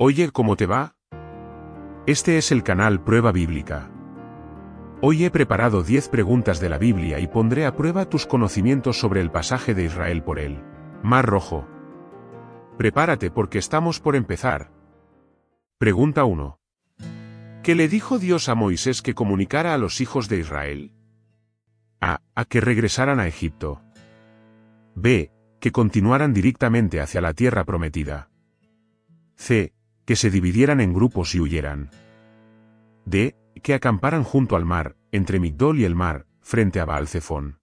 Oye, ¿cómo te va? Este es el canal Prueba Bíblica. Hoy he preparado 10 preguntas de la Biblia y pondré a prueba tus conocimientos sobre el pasaje de Israel por el Mar Rojo. Prepárate porque estamos por empezar. Pregunta 1. ¿Qué le dijo Dios a Moisés que comunicara a los hijos de Israel? A. Que regresaran a Egipto. B. Que continuaran directamente hacia la tierra prometida. C. Que se dividieran en grupos y huyeran. D. Que acamparan junto al mar, entre Migdol y el mar, frente a Baal-Zephón.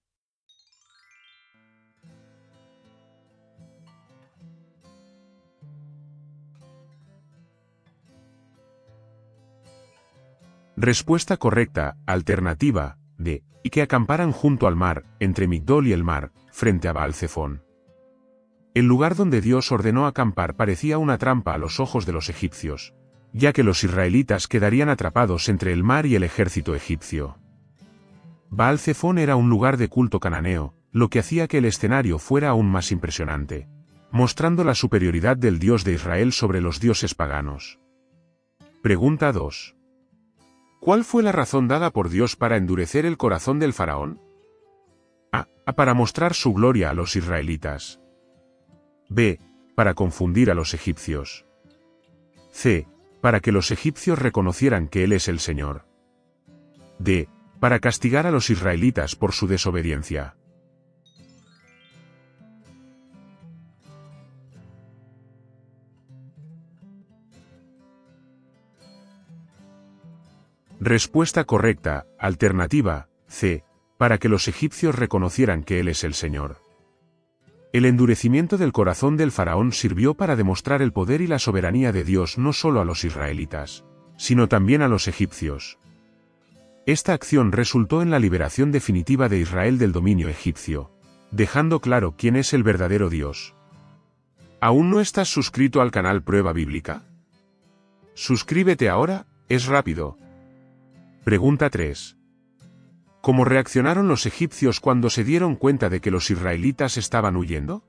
Respuesta correcta, alternativa, D. Y que acamparan junto al mar, entre Migdol y el mar, frente a Baal-Zephón. El lugar donde Dios ordenó acampar parecía una trampa a los ojos de los egipcios, ya que los israelitas quedarían atrapados entre el mar y el ejército egipcio. Baal-Zephón era un lugar de culto cananeo, lo que hacía que el escenario fuera aún más impresionante, mostrando la superioridad del Dios de Israel sobre los dioses paganos. Pregunta 2. ¿Cuál fue la razón dada por Dios para endurecer el corazón del faraón? A. Para mostrar su gloria a los israelitas. B. Para confundir a los egipcios. C. Para que los egipcios reconocieran que Él es el Señor. D. Para castigar a los israelitas por su desobediencia. Respuesta correcta, alternativa, C. Para que los egipcios reconocieran que Él es el Señor. El endurecimiento del corazón del faraón sirvió para demostrar el poder y la soberanía de Dios no solo a los israelitas, sino también a los egipcios. Esta acción resultó en la liberación definitiva de Israel del dominio egipcio, dejando claro quién es el verdadero Dios. ¿Aún no estás suscrito al canal Prueba Bíblica? Suscríbete ahora, es rápido. Pregunta 3. ¿Cómo reaccionaron los egipcios cuando se dieron cuenta de que los israelitas estaban huyendo?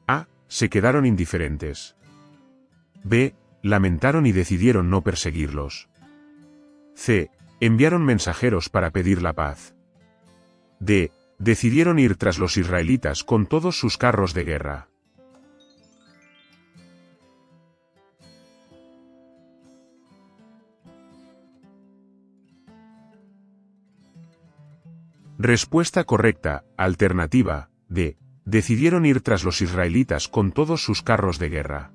A. Se quedaron indiferentes. B. Lamentaron y decidieron no perseguirlos. C. Enviaron mensajeros para pedir la paz. D. Decidieron ir tras los israelitas con todos sus carros de guerra. Respuesta correcta, alternativa, D. Decidieron ir tras los israelitas con todos sus carros de guerra.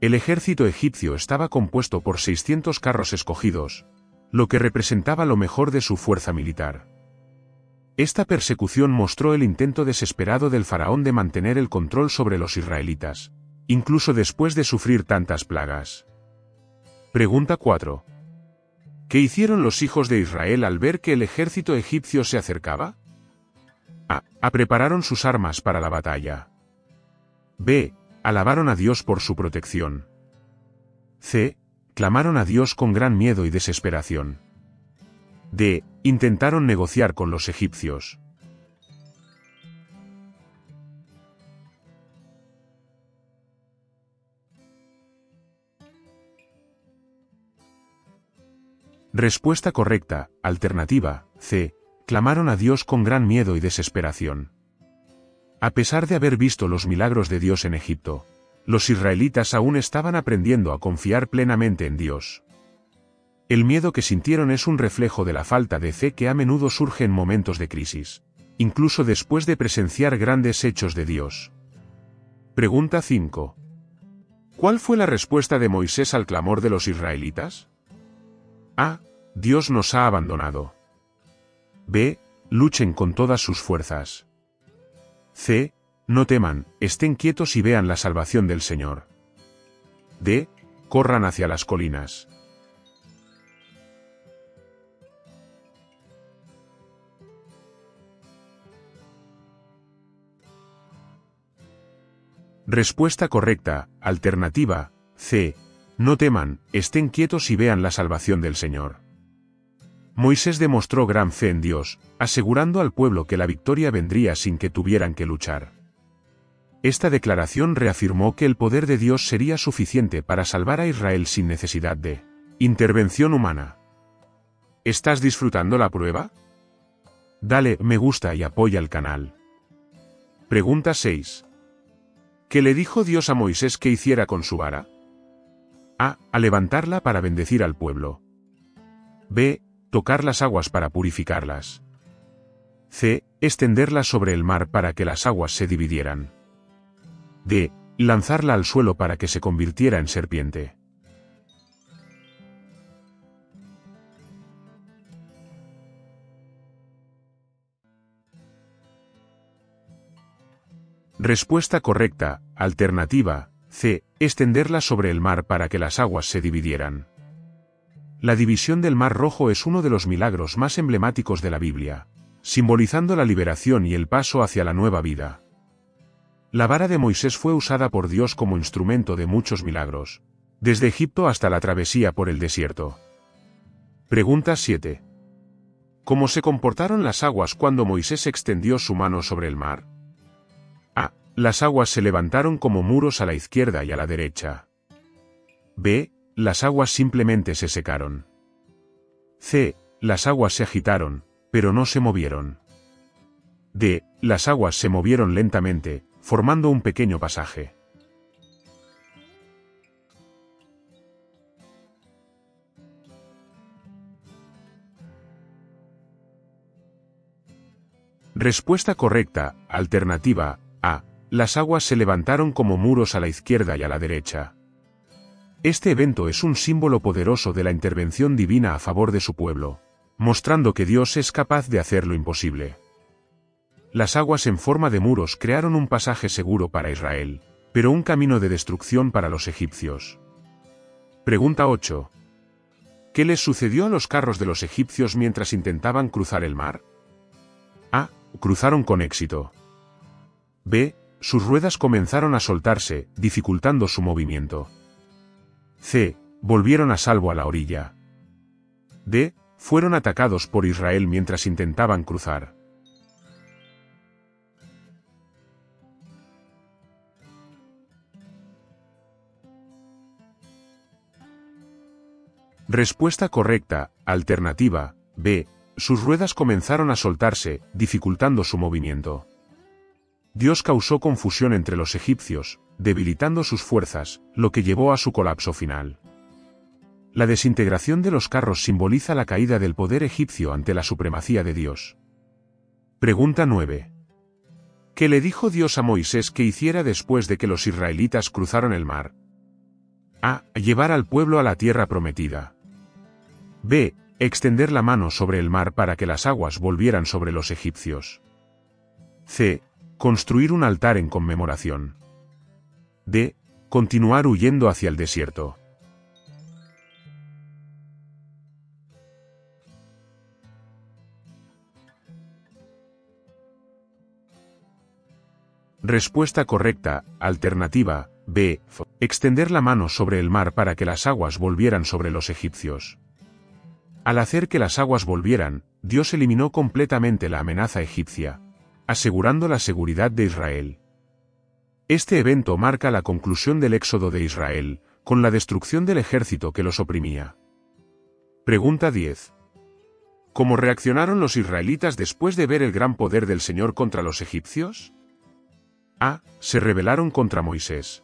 El ejército egipcio estaba compuesto por 600 carros escogidos, lo que representaba lo mejor de su fuerza militar. Esta persecución mostró el intento desesperado del faraón de mantener el control sobre los israelitas, incluso después de sufrir tantas plagas. Pregunta 4. ¿Qué hicieron los hijos de Israel al ver que el ejército egipcio se acercaba? A. Prepararon sus armas para la batalla. B. Alabaron a Dios por su protección. C. Clamaron a Dios con gran miedo y desesperación. D. Intentaron negociar con los egipcios. Respuesta correcta, alternativa, C. Clamaron a Dios con gran miedo y desesperación. A pesar de haber visto los milagros de Dios en Egipto, los israelitas aún estaban aprendiendo a confiar plenamente en Dios. El miedo que sintieron es un reflejo de la falta de fe que a menudo surge en momentos de crisis, incluso después de presenciar grandes hechos de Dios. Pregunta 5. ¿Cuál fue la respuesta de Moisés al clamor de los israelitas? A. Dios nos ha abandonado. B. Luchen con todas sus fuerzas. C. No teman, estén quietos y vean la salvación del Señor. D. Corran hacia las colinas. Respuesta correcta, alternativa, C. No teman, estén quietos y vean la salvación del Señor. Moisés demostró gran fe en Dios, asegurando al pueblo que la victoria vendría sin que tuvieran que luchar. Esta declaración reafirmó que el poder de Dios sería suficiente para salvar a Israel sin necesidad de intervención humana. ¿Estás disfrutando la prueba? Dale me gusta y apoya el canal. Pregunta 6. ¿Qué le dijo Dios a Moisés que hiciera con su vara? A. A levantarla para bendecir al pueblo. B. Tocar las aguas para purificarlas. C. Extenderla sobre el mar para que las aguas se dividieran. D. Lanzarla al suelo para que se convirtiera en serpiente. Respuesta correcta, alternativa, C. Extenderla sobre el mar para que las aguas se dividieran. La división del Mar Rojo es uno de los milagros más emblemáticos de la Biblia, simbolizando la liberación y el paso hacia la nueva vida. La vara de Moisés fue usada por Dios como instrumento de muchos milagros, desde Egipto hasta la travesía por el desierto. Pregunta 7. ¿Cómo se comportaron las aguas cuando Moisés extendió su mano sobre el mar? A. Las aguas se levantaron como muros a la izquierda y a la derecha. B. Las aguas simplemente se secaron. C. Las aguas se agitaron, pero no se movieron. D. Las aguas se movieron lentamente, formando un pequeño pasaje. Respuesta correcta, alternativa, A. Las aguas se levantaron como muros a la izquierda y a la derecha. Este evento es un símbolo poderoso de la intervención divina a favor de su pueblo, mostrando que Dios es capaz de hacer lo imposible. Las aguas en forma de muros crearon un pasaje seguro para Israel, pero un camino de destrucción para los egipcios. Pregunta 8. ¿Qué les sucedió a los carros de los egipcios mientras intentaban cruzar el mar? A. Cruzaron con éxito. B. Sus ruedas comenzaron a soltarse, dificultando su movimiento. C. Volvieron a salvo a la orilla. D. Fueron atacados por Israel mientras intentaban cruzar. Respuesta correcta, alternativa, B. Sus ruedas comenzaron a soltarse, dificultando su movimiento. Dios causó confusión entre los egipcios, debilitando sus fuerzas, lo que llevó a su colapso final. La desintegración de los carros simboliza la caída del poder egipcio ante la supremacía de Dios. Pregunta 9. ¿Qué le dijo Dios a Moisés que hiciera después de que los israelitas cruzaron el mar? A. Llevar al pueblo a la tierra prometida. B. Extender la mano sobre el mar para que las aguas volvieran sobre los egipcios. C. Construir un altar en conmemoración. D. Continuar huyendo hacia el desierto. Respuesta correcta, alternativa, B. Extender la mano sobre el mar para que las aguas volvieran sobre los egipcios. Al hacer que las aguas volvieran, Dios eliminó completamente la amenaza egipcia, asegurando la seguridad de Israel. Este evento marca la conclusión del éxodo de Israel, con la destrucción del ejército que los oprimía. Pregunta 10. ¿Cómo reaccionaron los israelitas después de ver el gran poder del Señor contra los egipcios? A. Se rebelaron contra Moisés.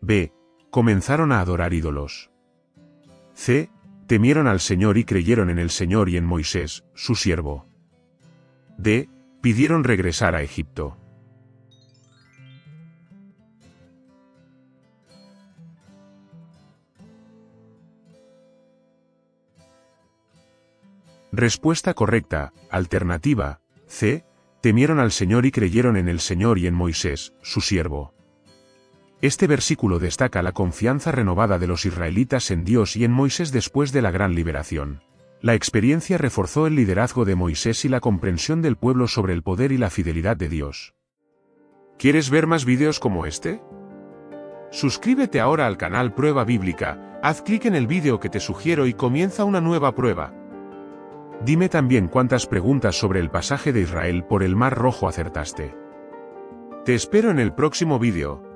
B. Comenzaron a adorar ídolos. C. Temieron al Señor y creyeron en el Señor y en Moisés, su siervo. D. Pidieron regresar a Egipto. Respuesta correcta, alternativa, C. Temieron al Señor y creyeron en el Señor y en Moisés, su siervo. Este versículo destaca la confianza renovada de los israelitas en Dios y en Moisés después de la gran liberación. La experiencia reforzó el liderazgo de Moisés y la comprensión del pueblo sobre el poder y la fidelidad de Dios. ¿Quieres ver más vídeos como este? Suscríbete ahora al canal Prueba Bíblica, haz clic en el vídeo que te sugiero y comienza una nueva prueba. Dime también cuántas preguntas sobre el pasaje de Israel por el Mar Rojo acertaste. Te espero en el próximo vídeo.